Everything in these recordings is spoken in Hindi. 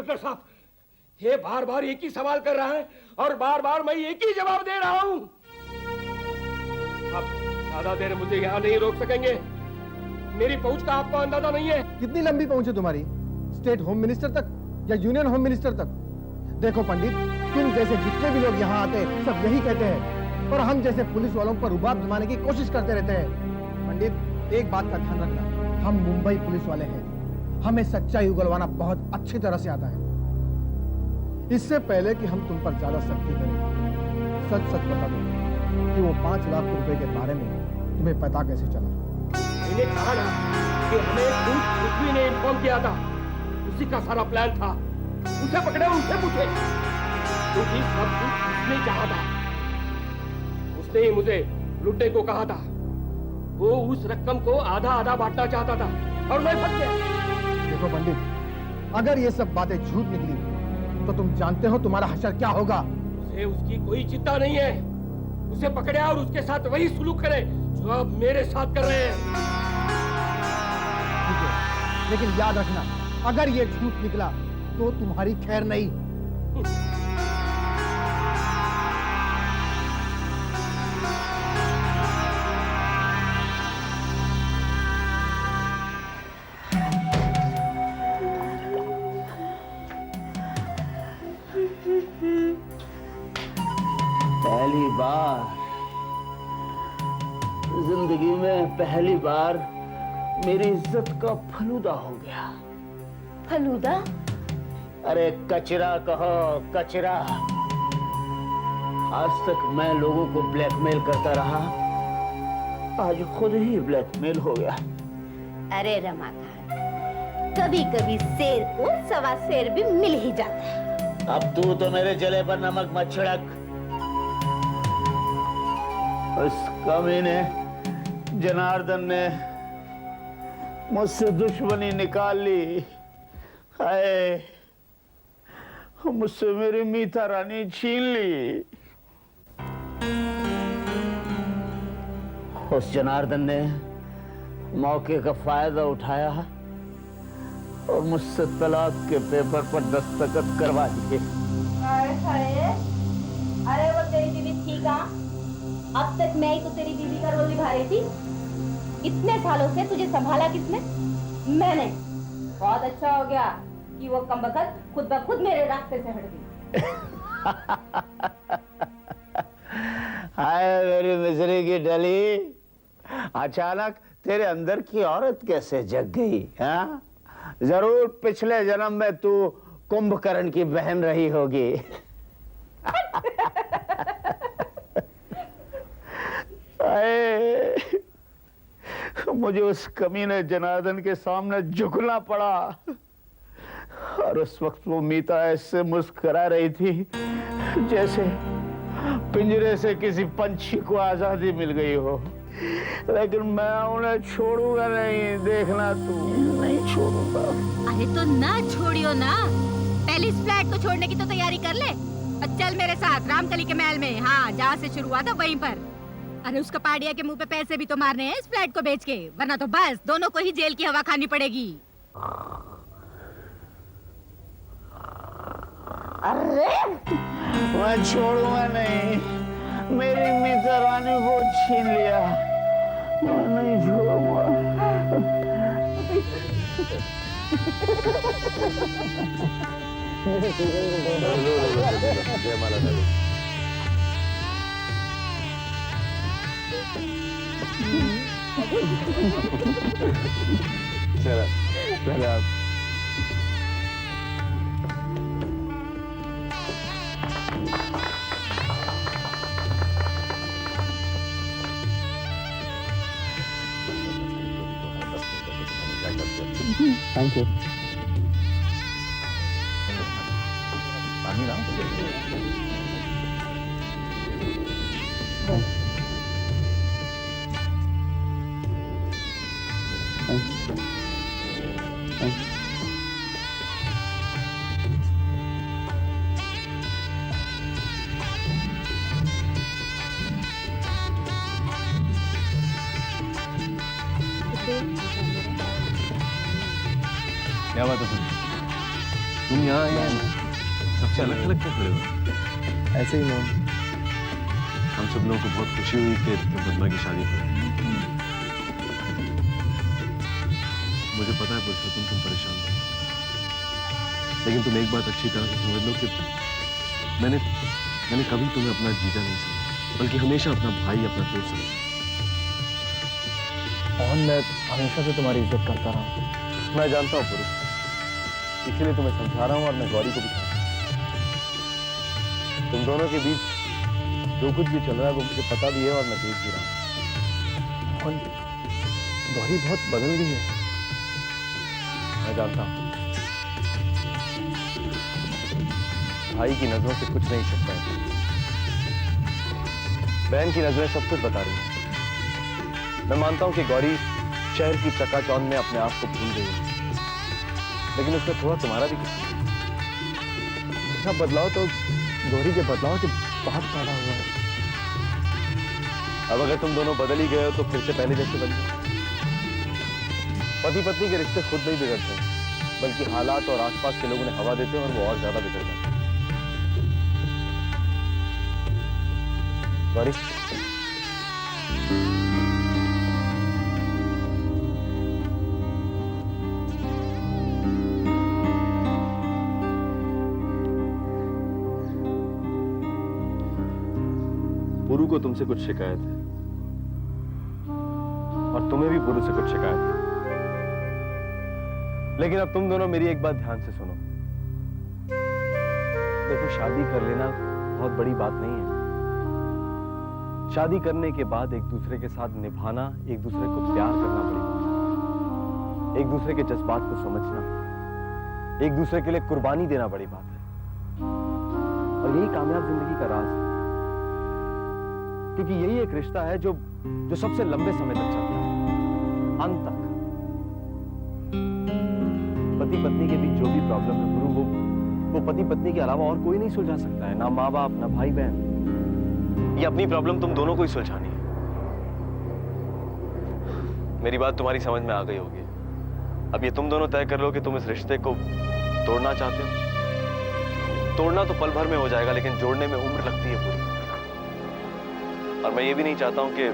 इंस्पेक्टर साहब, ये बार बार एक ही सवाल कर रहा है और बार बार मैं एक ही जवाब दे रहा हूँ। आप ज्यादा देर मुझे यहाँ नहीं रोक सकेंगे। मेरी पहुंच का आपको अंदाजा नहीं है। कितनी लंबी पहुंच है तुम्हारी? स्टेट होम मिनिस्टर तक या यूनियन होम मिनिस्टर तक? देखो पंडित, तुम जैसे जितने भी लोग यहाँ आते हैं सब यही कहते हैं, और हम जैसे पुलिस वालों पर रुबाब जमाने की कोशिश करते रहते हैं। पंडित, एक बात का ध्यान रखना, हम मुंबई पुलिस वाले हैं, हमें सच्चाई उगलवाना बहुत अच्छी तरह से आता है। इससे पहले कि हम तुम पर ज्यादा सख्ती करें, सच सच बता दो कि वो 5 लाख रुपए के बारे में तुम्हें पता कैसे चला? मैंने कहा ना कि हमें खुद पृथ्वी ने इन्फॉर्म किया था, उसी का सारा प्लान था। उसे पकड़े, उनसे पूछे, क्योंकि सब कुछ उसने चाहा था। उसने ही मुझे लुटने को कहा था। वो उस रकम को आधा आधा बांटना चाहता था और मैं फंस गया। देखो पंडित, अगर ये सब बातें झूठ निकली तो तुम जानते हो तुम्हारा हश्र क्या होगा। उसे उसकी कोई चिंता नहीं है। उसे पकड़े और उसके साथ वही सुलूक करे जो आप मेरे साथ कर रहे हैं। ठीक है, लेकिन याद रखना, अगर ये झूठ निकला तो तुम्हारी खैर नहीं। पहली बार जिंदगी में, पहली बार मेरी इज्जत का फलूदा हो गया। फलूदा? अरे कचरा कहो, कचरा। आज तक मैं लोगों को ब्लैकमेल करता रहा, आज खुद ही ब्लैकमेल हो गया। अरे रमाकांत, कभी कभी शेर को सवा शेर भी मिल ही जाता है। अब तू तो मेरे जले पर नमक मत छिड़क। उस कमीने जनार्दन ने मुझसे दुश्मनी निकाल ली। हाय, मुझसे मेरी मीता रानी छीन ली। उस जनार्दन ने मौके का फायदा उठाया और मुझसे तलाक के पेपर पर दस्तखत करवा दिए। अरे वो तेरी बीवी थी कहाँ? अब तक मैं ही तो तेरी बीवी का रोल निभा रही थी। इतने सालों से तुझे संभाला किसने? मैंने। बहुत अच्छा हो गया कि वो कमबख्त खुद ब खुद मेरे रास्ते से हट गई। हाय मेरी मिजरी की डली, अचानक तेरे अंदर की औरत कैसे जग गई? हाँ, जरूर पिछले जन्म में तू कुंभकर्ण की बहन रही होगी। मुझे उस कमीने जनार्दन के सामने झुकना पड़ा और उस वक्त वो मीता ऐसे मुस्कुरा रही थी जैसे पिंजरे से किसी पंछी को आजादी मिल गई हो। लेकिन मैं उन्हें छोड़ूंगा नहीं, देखना तू, नहीं छोड़ूंगा। अरे तो ना छोड़ियो ना, पहले इस फ्लैट को छोड़ने की तो तैयारी कर ले और चल मेरे साथ रामकली के महल में। हाँ, जहाँ से शुरू हुआ था वहीं पर। अरे उसका पाडिया के मुंह पे पैसे भी तो मारने हैं इस फ्लैट को बेच के, वरना तो बस दोनों को ही जेल की हवा खानी पड़ेगी। अरे मैं छोड़ूंगा नहीं, मेरी मीता रानी को छीन लिया, मैं नहीं छोड़ूंगा। चला चला। Thank you. पानी ना क्या बात है? तुम यहाँ आए सबसे अलग थलग क्यों खड़े हो? ऐसे ही मैम। हम सब लोगों को बहुत खुशी हुई कि तुम पद्मा की शादी पर आए। मुझे पता है पुरुषोत्तम तुम परेशान हो, लेकिन तुम एक बात अच्छी तरह से समझ लो कि मैंने कभी तुम्हें अपना जीजा नहीं समझा, बल्कि हमेशा अपना भाई, अपना दोस्त समझा। और मैं हमेशा से तुम्हारी इज्जत करता रहा हूँ। मैं जानता हूँ पुरुष, इसीलिए तुम्हें समझा रहा हूँ और मैं गौरी को भी समझा रहा हूँ। तुम दोनों के बीच जो कुछ भी चल रहा है वो मुझे पता भी है और मैं देख भी रहा हूँ। और गौरी बहुत बदल गई है। मैं जानता हूँ। भाई की नजरों से कुछ नहीं छुपता है, बहन की नजरें सब कुछ बता रही हैं। मैं मानता हूं कि गौरी शहर की चकाचौंध में अपने आप को भूल गई है, लेकिन उसमें थोड़ा तुम्हारा भी कुछ है। मेरा बदलाव तो गौरी के बदलाव के बाद पैदा हुआ है। अब अगर तुम दोनों बदल ही गए हो तो फिर से पहले जैसे बन जाओ। पति पत्नी के रिश्ते खुद नहीं बिगड़ते, बल्कि हालात और आसपास के लोग उन्हें हवा देते हैं और वो और ज्यादा बिगड़ जाते हैं। गौरी, पुरु को तुमसे कुछ शिकायत है और तुम्हें भी पुरु से कुछ शिकायत है, लेकिन अब तुम दोनों मेरी एक बात ध्यान से सुनो। देखो, शादी कर लेना बहुत बड़ी बात नहीं है। शादी करने के बाद एक दूसरे के साथ निभाना, एक दूसरे को प्यार करना बड़ी बात है। एक दूसरे के जज्बात को समझना, एक दूसरे के लिए कुर्बानी देना बड़ी बात है, और यही कामयाब जिंदगी का राज है। क्योंकि यही एक रिश्ता है जो सबसे लंबे समय तक चलता है, अंत तक। पति पत्नी के बीच जो भी प्रॉब्लम है गुरु, वो पति पत्नी के अलावा और कोई नहीं सुलझा सकता है। ना माँ बाप, ना भाई बहन। ये अपनी प्रॉब्लम तुम दोनों को ही सुलझानी है। मेरी बात तुम्हारी समझ में आ गई होगी। अब ये तुम दोनों तय कर लो कि तुम इस रिश्ते को तोड़ना चाहते हो। तोड़ना तो पल भर में हो जाएगा, लेकिन जोड़ने में उम्र लगती है पूरी। और मैं ये भी नहीं चाहता हूं कि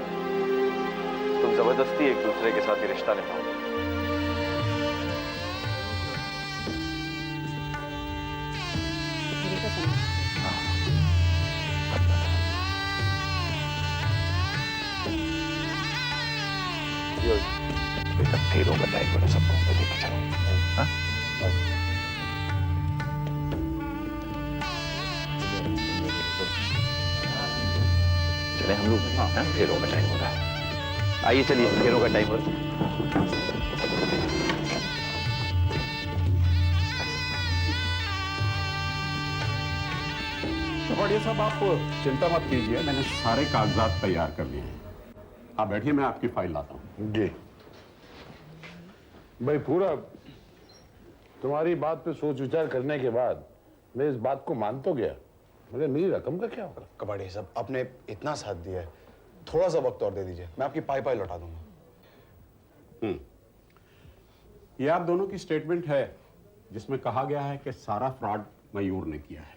तुम जबरदस्ती एक दूसरे के साथ ये रिश्ता निभाओ। फेरों का टाइम बोले सबको लेके चलो। हाँ? चले हम लोग। हाँ, फेरों का टाइम हो रहा है। आइए चलिए, फेरों का टाइम हो रहा है। बढ़िया साहब, आप चिंता मत कीजिए, मैंने सारे कागजात तैयार कर लिए हैं। आप बैठिए, मैं आपकी फाइल लाता हूँ। जी भाई, पूरा तुम्हारी बात पे सोच विचार करने के बाद मैं इस बात को मान तो गया, मगर मेरी रकम का क्या होगा? कबाड़ी साहब, आपने इतना साथ दिया है, थोड़ा सा वक्त और दे दीजिए, मैं आपकी पाई लौटा दूंगा। ये आप दोनों की स्टेटमेंट है जिसमें कहा गया है कि सारा फ्रॉड मयूर ने किया है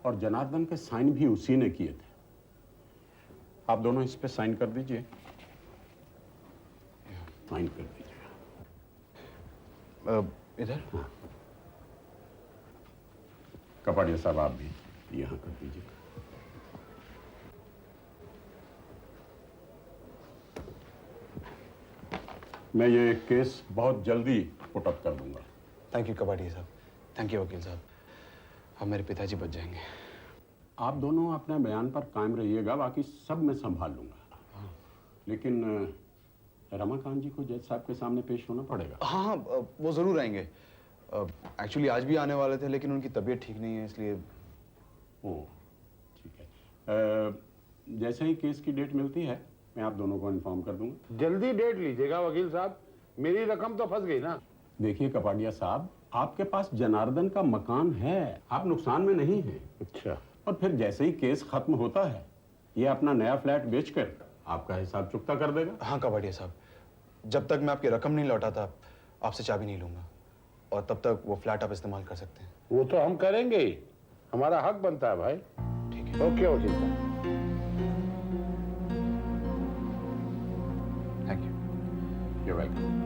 और जनार्दन के साइन भी उसी ने किए थे। आप दोनों इस पे साइन कर दीजिए। साइन कर दीजिए इधर। हाँ। कपाड़िया साहब, आप भी यहां कर दीजिए। मैं ये केस बहुत जल्दी पुट अप कर दूंगा। थैंक यू कबाड़ी साहब, थैंक यू वकील साहब, अब मेरे पिताजी बच जाएंगे। आप दोनों अपने बयान पर कायम रहिएगा, बाकी सब मैं संभाल लूंगा। हाँ। लेकिन रमाकांत जी को जज साहब के सामने पेश होना पड़ेगा। हाँ हाँ, वो जरूर आएंगे। एक्चुअली आज भी आने वाले थे, लेकिन उनकी तबीयत ठीक नहीं है, इसलिए। ओह, ठीक है। जैसे ही केस की डेट मिलती है मैं आप दोनों को इन्फॉर्म कर दूंगा। जल्दी डेट लीजिएगा वकील साहब, मेरी रकम तो फंस गई ना। देखिए कपाड़िया साहब, आपके पास जनार्दन का मकान है, आप नुकसान में नहीं हैं। अच्छा। और फिर जैसे ही केस खत्म होता है ये अपना नया फ्लैट बेचकर आपका हिसाब चुकता कर देगा। हाँ कबाड़िया साहब, जब तक मैं आपकी रकम नहीं लौटाता आपसे चाबी नहीं लूंगा। और तब तक वो फ्लैट आप इस्तेमाल कर सकते हैं। वो तो हम करेंगे ही, हमारा हक बनता है भाई। ठीक है। ओके वकील साहब। Thank you. You welcome.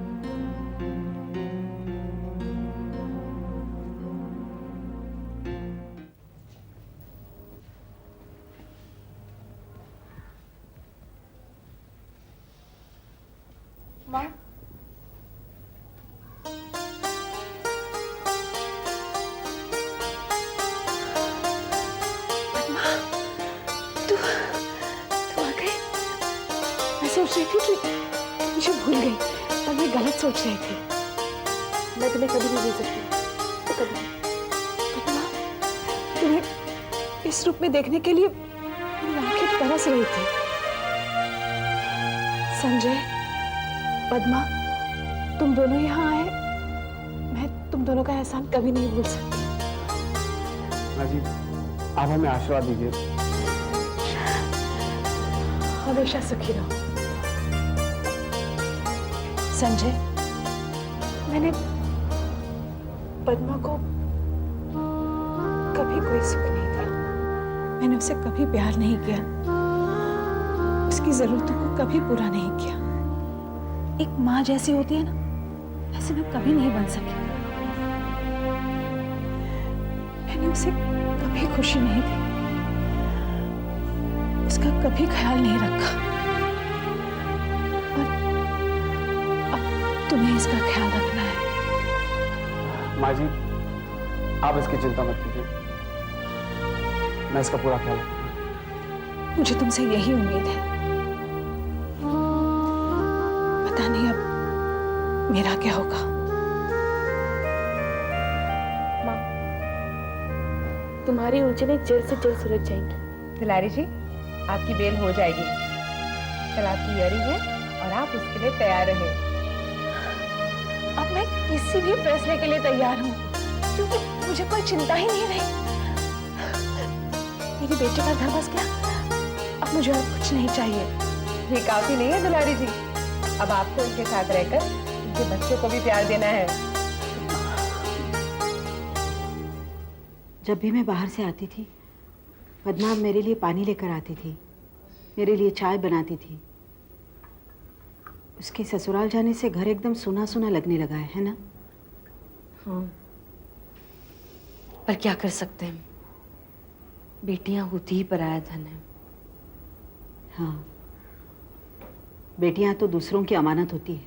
माँ, तुम आ गए। मैं सोच रही थी कि मुझे भूल गई, पर मैं गलत सोच रही थी। मैं तुम्हें कभी नहीं भूल सकती, तो कभी नहीं। पद्मा, तुम्हें इस रूप में देखने के लिए मेरी आंखें तरस रही थी। संजय, पद्मा, तुम दोनों यहाँ आए, मैं तुम दोनों का एहसान कभी नहीं भूल सकती। जी, आप हमें आशीर्वाद दीजिए। हमेशा सुखी रहो। संजय, मैंने पद्मा को कभी कोई सुख नहीं दिया। मैंने उसे कभी प्यार नहीं किया, उसकी जरूरतों को कभी पूरा नहीं किया। एक माँ जैसी होती है ना, ऐसे मैं कभी नहीं बन सकी। मैंने उसे कभी खुशी नहीं दी, उसका कभी ख्याल नहीं रखा, और अब तुम्हें इसका ख्याल रखना है। माँ जी, आप इसकी चिंता मत कीजिए, मैं इसका पूरा ख्याल रखूंगा। मुझे तुमसे यही उम्मीद है। पता नहीं अब मेरा क्या होगा। माँ, तुम्हारी उलझनें जल्द से जल्द सुलझ जाएंगी। दुलारी जी, आपकी बेल हो जाएगी। कल आपकी हियरिंग है और आप उसके लिए तैयार रहे। अब मैं किसी भी फैसले के लिए तैयार हूँ, क्योंकि मुझे कोई चिंता ही नहीं रही। मेरी बेटी का घर बस गया, अब मुझे और कुछ नहीं चाहिए। ये काफी नहीं है दुलारी जी, अब आपको उनके साथ रहकर उनके बच्चों को भी प्यार देना है। जब भी मैं बाहर से आती थी, पद्मा मेरे लिए पानी लेकर आती थी, मेरे लिए चाय बनाती थी। उसके ससुराल जाने से घर एकदम सूना सूना लगने लगा है ना? हाँ, पर क्या कर सकते हैं, बेटियां होती ही पराया धन है। हाँ, बेटियां तो दूसरों की अमानत होती है।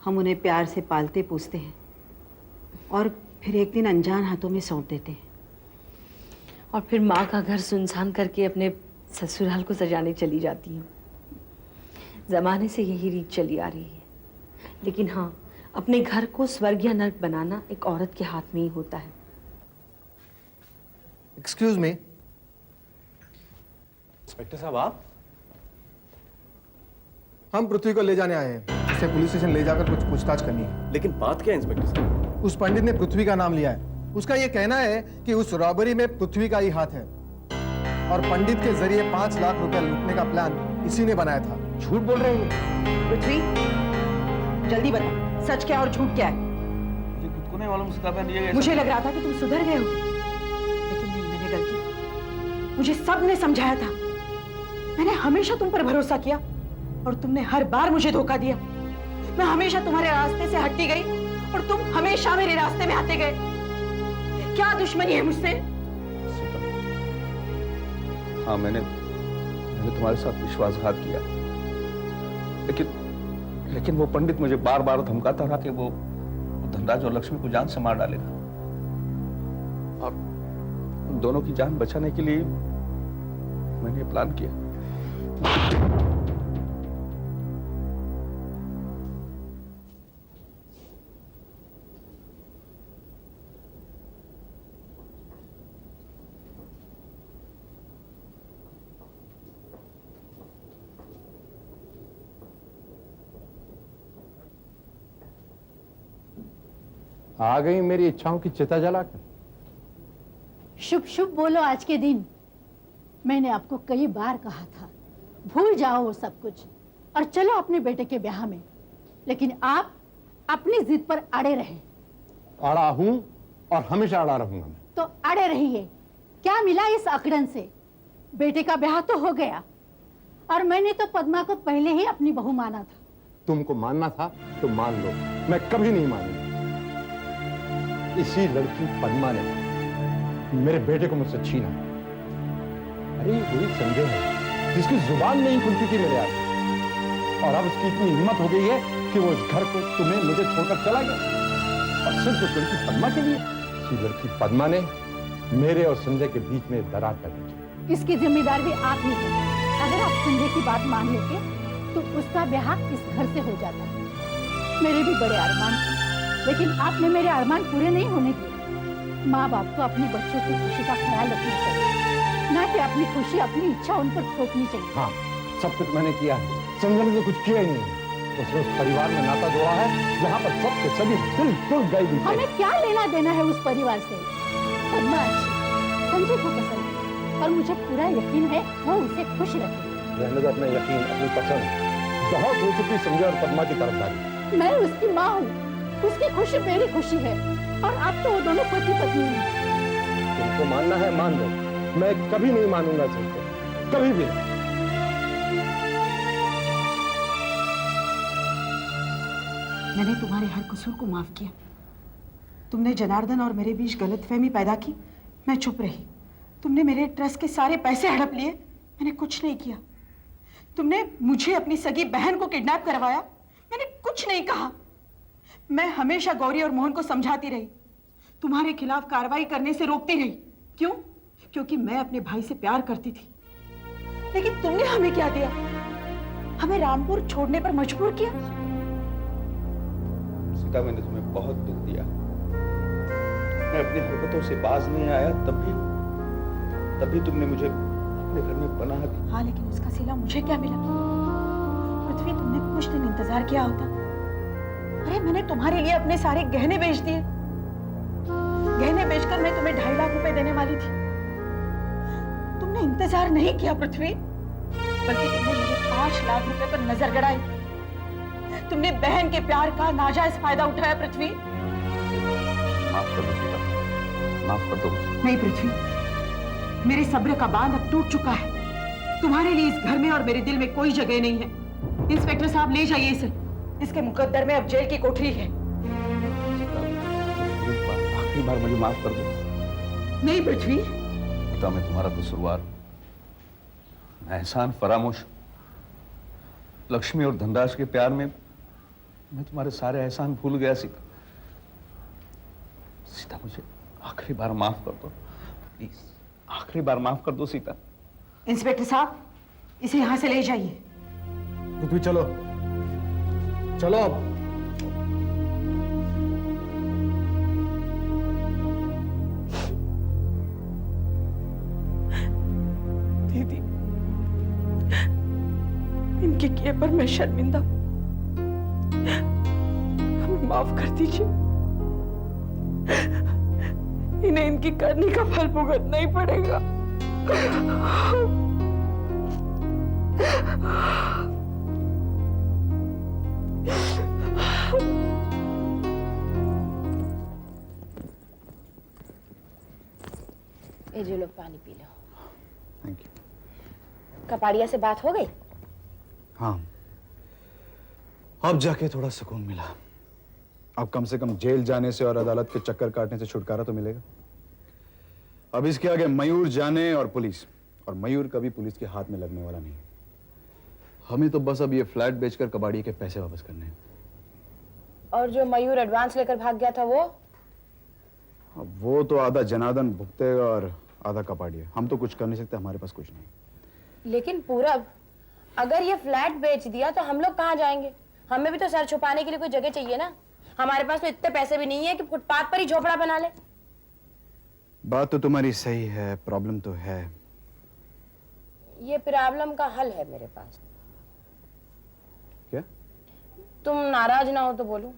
हम उन्हें प्यार से पालते पोसते हैं और फिर एक दिन अनजान हाथों में सौंप देते हैं। और फिर माँ का घर सुनसान करके अपने ससुराल को सजाने चली जाती हैं। जमाने से यही रीत चली आ रही है। लेकिन हाँ, अपने घर को स्वर्ग या नर्क बनाना एक औरत के हाथ में ही होता है। Excuse me. इंस्पेक्टर साहब, आप? हम पृथ्वी को ले जाने आए हैं, उसे पुलिस स्टेशन ले जाकर कुछ पूछताछ करनी है। लेकिन बात क्या है इंस्पेक्टर साहब? उस पंडित ने पृथ्वी का नाम लिया है। उसका यह कहना है कि उस रॉबरी में पृथ्वी का ही हाथ है, और पंडित के जरिए 5 लाख रुपए लूटने का प्लान इसी ने बनाया था। झूठ बोल रहे हो पृथ्वी, जल्दी बता, सच क्या और झूठ क्या है? मुझे खुद को नहीं मालूम मुझे लग रहा था कि तुम सुधर गए हो, लेकिन नहीं, मैंने गलती। मुझे सब ने समझाया था। मैंने हमेशा तुम पर भरोसा किया और तुमने हर बार मुझे धोखा दिया। मैं हमेशा तुम्हारे रास्ते से हटती गई और तुम हमेशा मेरे रास्ते में आते गए। क्या दुश्मनी है मुझसे? हाँ, मैंने तुम्हारे साथ विश्वासघात किया, लेकिन वो पंडित मुझे बार बार धमकाता रहा कि वो धनराज और लक्ष्मी को जान से मार डालेगा, और उन दोनों की जान बचाने के लिए मैंने ये प्लान किया। आ गई मेरी इच्छाओं की चिता जलाकर। शुभ शुभ बोलो आज के दिन। मैंने आपको कई बार कहा था, भूल जाओ वो सब कुछ और चलो अपने बेटे के ब्याह में, लेकिन आप अपनी जिद पर अड़े रहे। अड़ा हूं और हमेशा अड़ा रहूंगा मैं। तो अड़े रहिए, क्या मिला इस अकड़न से? बेटे का ब्याह तो हो गया और मैंने तो पद्मा को पहले ही अपनी बहू माना था। तुमको मानना था तो मान लो, मैं कभी नहीं मानूंगा। इसी लड़की पद्मा ने मेरे बेटे को मुझसे छीना। अरे वही संजय है जिसकी जुबान नहीं खुलती थी मेरे आगे, और अब उसकी इतनी हिम्मत हो गई है कि वो इस घर को तुम्हें मुझे छोड़कर चला गया, और सिर्फ उस लड़की पद्मा के लिए। इसी लड़की पद्मा ने मेरे और संजय के बीच में दरार पैदा की। इसकी जिम्मेदार भी आप ही है। अगर आप संजय की बात मान लेते तो उसका ब्याह इस घर से हो जाता। मेरे भी बड़े अरमान थे, लेकिन आपने मेरे अरमान पूरे नहीं होने दिए। माँ बाप को अपनी बच्चों की खुशी का ख्याल रखना चाहिए, ना कि अपनी खुशी, अपनी इच्छा उन पर थोपनी चाहिए। हाँ, सब कुछ मैंने किया है। संजय ने तो कुछ किया ही नहीं। उसने उस परिवार में नाता जोड़ा है जहाँ पर सबके सभी बिल्कुल गए भी थे। हमें क्या लेना देना है उस परिवार से? पद्मा अच्छी, संजय को पसंद है और मुझे पूरा यकीन है वो उसे खुश रखेगी। रहने दो अपना यकीन, अपनी पसंद। बहुत हो चुकी संजय और पद्मा की तरफदारी। मैं उसकी माँ हूँ, उसकी खुशी मेरी खुशी है, और अब तो वो दोनों पति पत्नी हैं। तुमको मानना है मान लो, मैं कभी नहीं मानूंगा संजय, कभी भी नहीं। मैंने तुम्हारे हर कसूर को माफ किया। तुमने जनार्दन और मेरे बीच गलतफहमी पैदा की, मैं चुप रही। तुमने मेरे ट्रस्ट के सारे पैसे हड़प लिए, मैंने कुछ नहीं किया। तुमने मुझे अपनी सगी बहन को किडनैप करवाया, मैंने कुछ नहीं कहा। मैं हमेशा गौरी और मोहन को समझाती रही, तुम्हारे खिलाफ कार्रवाई करने से रोकती रही। क्यों? क्योंकि मैं अपने भाई से प्यार करती थी। लेकिन तुमने हमें क्या दिया? हमें रामपुर छोड़ने पर मजबूर किया। सीता, मैंने तुम्हें बहुत दुख दिया। मैं अपनी हरकतों से बाज नहीं आया, तभी तुमने मुझे अपने घर में पनाह दी। हाँ, लेकिन उसका सिला मुझे क्या मिला? पृथ्वी, तुमने कुछ दिन इंतजार किया होता। अरे मैंने तुम्हारे लिए अपने सारे गहने बेच दिए। गहने बेचकर मैं तुम्हें 2.5 लाख रुपए देने वाली थी। तुमने इंतजार नहीं किया पृथ्वी, बल्कि तुमने मुझे 5 लाख रुपए पर नजर गड़ाई। तुमने बहन के प्यार का नाजायज फायदा उठाया पृथ्वी। माफ कर दो सीता, माफ कर दो मुझे। नहीं पृथ्वी, मेरे सब्र का बांध अब टूट चुका है। तुम्हारे लिए इस घर में और मेरे दिल में कोई जगह नहीं है। इंस्पेक्टर साहब, ले जाइए इसे। इसके मुकद्दर में अब जेल की कोठरी है। आखिरी बार मुझे माफ कर दो। नहीं पृथ्वी। सीता, मैं तुम्हारा कसूरवार, मैं एहसान फरामोश। लक्ष्मी और धनराज के प्यार में मैं तुम्हारे सारे एहसान भूल गया। सीता, सीता, मुझे आखिरी बार माफ कर दो प्लीज, आखिरी बार माफ कर दो सीता। इंस्पेक्टर साहब, इसे यहां से ले जाइए। पृथ्वी चलो, चलो अब। दीदी, इनके किए पर मैं शर्मिंदा, हमें माफ कर दीजिए। इन्हें इनकी करनी का फल भुगतना ही पड़ेगा। ये जो लोग पानी P low. Thank you. Kapadia से बात हो गई? हाँ, अब जाके थोड़ा सुकून मिला। अब कम से कम जेल जाने से और अदालत के चक्कर काटने से छुटकारा तो मिलेगा। अब इसके आगे मयूर जाने और पुलिस, और मयूर कभी पुलिस के हाथ में लगने वाला नहीं है। हमें तो बस अब ये फ्लैट बेचकर कबाड़िए के पैसे वापस करने हैं। और जो मयूर एडवांस लेकर भाग गया था वो? अब वो तो आधा जनार्दन भुगतेगा और आधा कबाड़िया। हम तो कुछ कर नहीं सकते, हमारे पास कुछ नहीं। लेकिन पूरब, अगर ये फ्लैट बेच दिया तो हम लोग कहाँ जाएंगे? हमें भी तो सर छुपाने के लिए कोई जगह चाहिए ना। हमारे पास तो इतने पैसे भी नहीं है कि फुटपाथ पर ही झोपड़ा बना ले। बात तो तुम्हारी सही है, प्रॉब्लम तो है। ये प्रॉब्लम का हल है मेरे पास। क्या? तुम नाराज ना हो तो बोलो।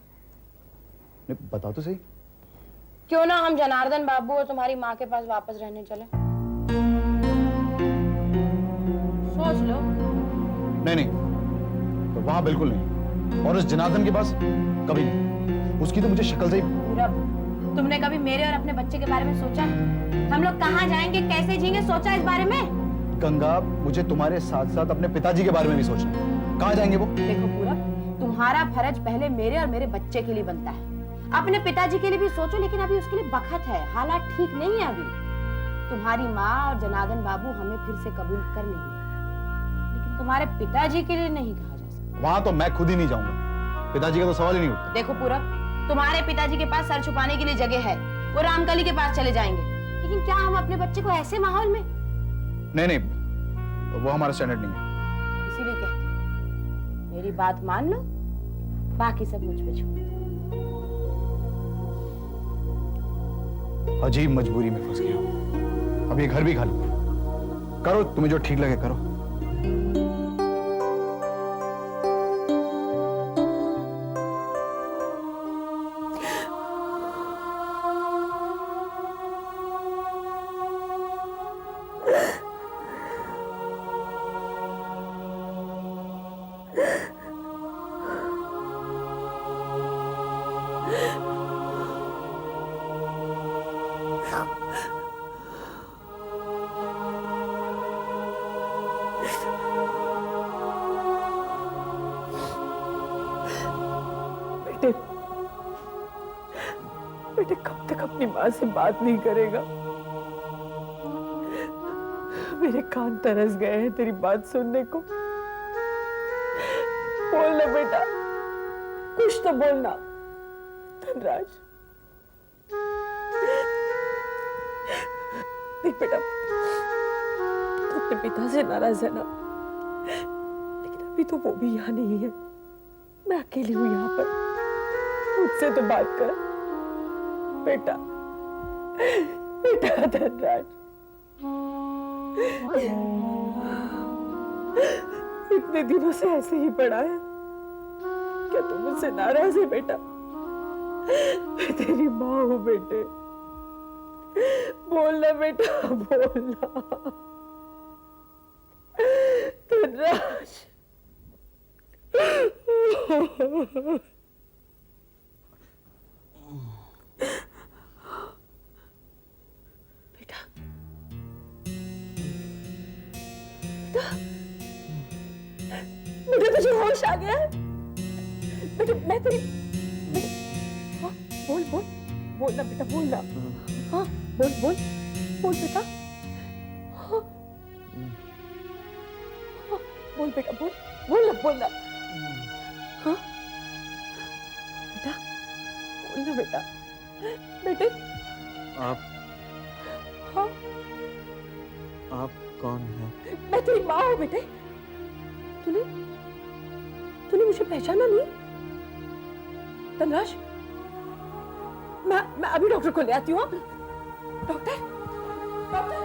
नहीं, बताओ तो सही। क्यों ना हम जनार्दन बाबू और तुम्हारी माँ के पास वापस रहने चले? सोच लो। नहीं नहीं, तो वहां बिल्कुल नहीं, और उस जनार्दन के पास कभी नहीं। उसकी तो मुझे शक्ल से ही। पूरब, तुमने कभी मेरे और अपने बच्चे के बारे में सोचा? हम लोग कहाँ जाएंगे, कैसे जीएंगे, सोचा इस बारे में? गंगा, मुझे तुम्हारे साथ साथ अपने पिताजी के बारे में भी सोचना है। कहाँ जाएंगे वो? देखो पूरब, तुम्हारा फर्ज पहले मेरे और मेरे बच्चे के लिए बनता है। अपने पिताजी के लिए भी सोचो, लेकिन अभी उसके लिए वक्त है, हालात ठीक नहीं है अभी। तुम्हारी माँ और जनार्दन बाबू हमें फिर से कबूल कर लेंगे, लेकिन तुम्हारे पिताजी के लिए नहीं कहा जा सकता। वहां तो मैं खुद ही नहीं जाऊंगा, पिताजी का तो सवाल ही नहीं उठता। देखो पूरब, तुम्हारे पिताजी के पास सर छुपाने के लिए जगह है, वो रामकली के पास चले जाएंगे, लेकिन क्या हम अपने बच्चे को ऐसे माहौल में? नहीं, वो हमारा स्टैंडर्ड नहीं है। इसीलिए कहती हूँ, मेरी बात मान लो, बाकी सब मुझ पे छोड़ दो। अजीब मजबूरी में फंस गया हूं। अब ये घर भी खाली करो, तुम्हें जो ठीक लगे करो। बेटे कब तक अपनी माँ से बात नहीं करेगा? मेरे कान तरस गए हैं तेरी बात सुनने को। बोलना बेटा, कुछ तो बोलना। धनराज, देख बेटा, तू अपने पिता से नाराज है ना, लेकिन अभी तो वो भी यहाँ नहीं है। मैं अकेली हूँ यहाँ पर, मुझसे तो बात कर बेटा। बेटा धनराज, इतने दिनों से ऐसे ही पड़ा है, क्या तुम मुझसे नाराज है बेटा? मैं तेरी माँ हूँ बेटे, बोलना बेटा, बोलना। धनराज, मुझे तुझे होश आ गया है बेटा? मैं तेरी हाँ, बोल बोल बोलना बेटा, बोलना। हाँ बोल बोल बोल बेटा। हाँ हाँ बोल बेटा, बोल बोलना बोलना। हाँ बेटा, बोलना बेटा। बेटे आप कौन हैं? मैं तेरी माँ हूँ बेटे। तूने मुझे पहचाना नहीं? धनराज, मैं अभी डॉक्टर को ले आती हूँ। Doctor, doctor.